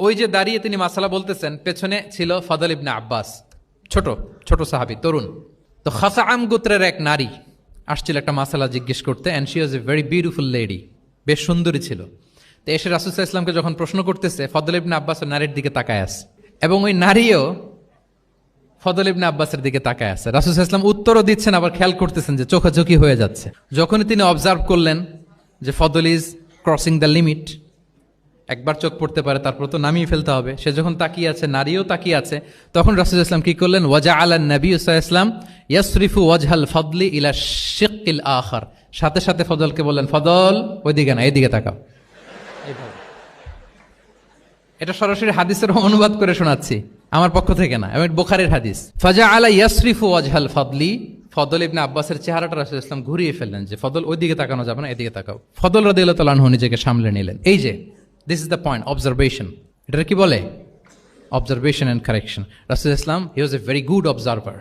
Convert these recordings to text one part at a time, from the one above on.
ওই যে দাঁড়িয়ে তিনি মাসালা বলতেছেন, পেছনে ছিল ফদল ইবনে আব্বাস, ছোট ছোট সাহাবী, তরুণ। তো খাসাআম গোত্রের এক নারী আসছিল একটা মাসালা জিজ্ঞেস করতে, and she was a very beautiful lady, বেশ সুন্দরী ছিল। তো এসে রাসূল সাল্লাল্লাহু আলাইহি ওয়াসাল্লামকে যখন প্রশ্ন করতেছে, ফদল ইবনে আব্বাস নারীর দিকে তাকায় আছে, এবং ওই নারীও ফদল ইবনে আব্বাসের দিকে তাকায় আছে। রাসূল সাল্লাল্লাহু আলাইহি ওয়াসাল্লাম উত্তরও দিচ্ছেন, আবার খেয়াল করতেছেন যে চোখাচোখি হয়ে যাচ্ছে। যখনই তিনি অবজার্ভ করলেন যে ফদল ইজ ক্রসিং দ্য লিমিট, একবার চোখ পড়তে পারে, তারপর তো নামিয়ে ফেলতে হবে, সে যখন তাকিয়ে আছে, নারীও তাকিয়ে আছে, তখন রাসূল সাল্লাল্লাহু আলাইহি ওয়াসাল্লাম কি করলেন? ওয়াজআলা নবী সাল্লাল্লাহু আলাইহি ওয়াসাল্লাম ইয়াসরিফু ওয়াজহাল ফদলি ইলা শিক্কিল আখার, সাথে সাথে ফদলকে বললেন, ফদল ওইদিকে না, এইদিকে তাকাও। এটা সরাসরি হাদিসের অনুবাদ করে শোনাচ্ছি, আমার পক্ষ থেকে না, এবং বুখারীর হাদিস। ফাজআলা ইয়াসরিফু ওয়াজহাল ফদলি, ফদল ইবনে আব্বাসের চেহারাটা রাসূল সাল্লাল্লাহু আলাইহি ওয়াসাল্লাম ঘুরিয়ে ফেললেন যে ফদল ওইদিকে তাকানো যাবে না, এদিকে তাকাও। ফদল রাদিয়াল্লাহু তাআলা আনহু নিজেকে সামলে নিলেন। এই যে this is the point, observation. এটা কি বলে? Observation and correction. রাসূল ইসলাম he was a very good observer,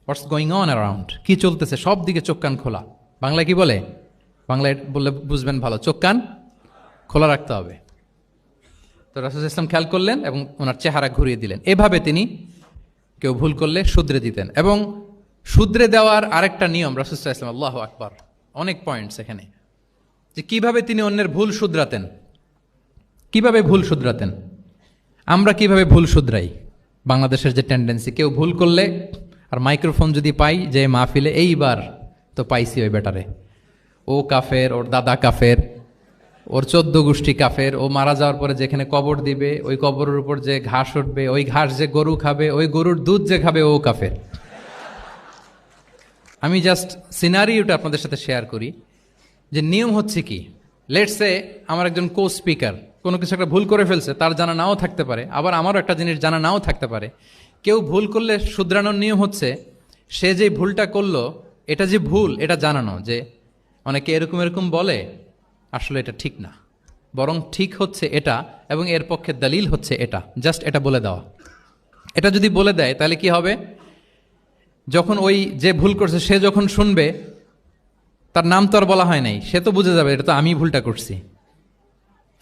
what's going on around, কি চলতেছে সব দিকে চোখ কান খোলা। বাংলায় কি বলে? বাংলায় বললে বুঝবেন ভালো, চোখ কান খোলা রাখতে হবে। তো রাসূল ইসলাম খেয়াল করলেন এবং ওনার চেহারা ঘুরিয়ে দিলেন। এভাবে তিনি কেউ ভুল করলে শুধরে দিতেন। এবং শুধরে দেওয়ার আরেকটা নিয়ম রাসূল সাল্লাল্লাহু আলাইহি ওয়াসাল্লাম, আল্লাহু আকবার, অনেক পয়েন্টস এখানে, যে কিভাবে তিনি অন্যের ভুল শুধরাতেন। কিভাবে ভুল শুধরাতেন? আমরা কিভাবে ভুল শুধরাই? বাংলাদেশের যে টেন্ডেন্সি, কেউ ভুল করলে আর মাইক্রোফোন যদি পাই যে মাহফিলে, এইবার তো পাইছি ওই বেটারে, ও কাফের, ওর দাদা কাফের, ওর 14 গোষ্ঠী কাফের, ও মারা যাওয়ার পরে যেখানে কবর দিবে ওই কবরের উপর যে ঘাস উঠবে, ওই ঘাস যে গরু খাবে, ওই গরুর দুধ যে খাবে ও কাফের। আমি জাস্ট সিনারিওটা আপনাদের সাথে শেয়ার করি যে নিয়ম হচ্ছে কি। লেটস সে আমার একজন কো স্পিকার কোনো কিছু একটা ভুল করে ফেলছে, তার জানা নাও থাকতে পারে, আবার আমারও একটা জিনিস জানা নাও থাকতে পারে। কেউ ভুল করলে শুধরানোর নিয়ম হচ্ছে, সে যে ভুলটা করলো এটা যে ভুল এটা জানানো, যে অনেকে এরকম এরকম বলে, আসলে এটা ঠিক না, বরং ঠিক হচ্ছে এটা, এবং এর পক্ষে দলিল হচ্ছে এটা, জাস্ট এটা বলে দেওয়া। এটা যদি বলে দেয় তাহলে কি হবে? যখন ওই যে ভুল করছে সে যখন শুনবে, তার নাম তো আর বলা হয় নাই, সে তো বুঝে যাবে এটা তো আমি ভুলটা করছি,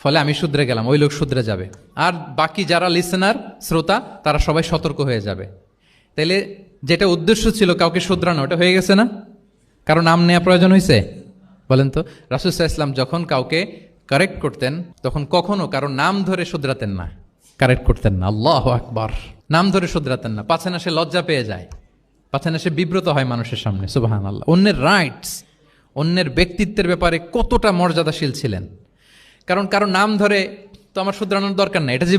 ফলে আমি শুধরে গেলাম, ওই লোক শুধরে যাবে, আর বাকি যারা লিসেনার, শ্রোতা, তারা সবাই সতর্ক হয়ে যাবে। তাইলে যেটা উদ্দেশ্য ছিল কাউকে শুধরানো, ওটা হয়ে গেছে না? কারো নাম নেওয়া প্রয়োজন হয়েছে? বলেন তো। রাসূল সাল্লাল্লাহু আলাইহি ওয়াসাল্লাম যখন কাউকে কারেক্ট করতেন, তখন কখনো কারো নাম ধরে শুধরাতেন না, কারেক্ট করতেন না। আল্লাহু আকবার। নাম ধরে শুধরাতেন না, পাছে না সে লজ্জা পেয়ে যায়, পাছে না সে বিব্রত হয় মানুষের সামনে। সুবহানাল্লাহ। অন্যের রাইটস, অন্যের ব্যক্তিত্বের ব্যাপারে কতটা মর্যাদাশীল ছিলেন। কারণ কারো নাম ধরে তো আমার শুধরানোর দরকার নাই, এটা যে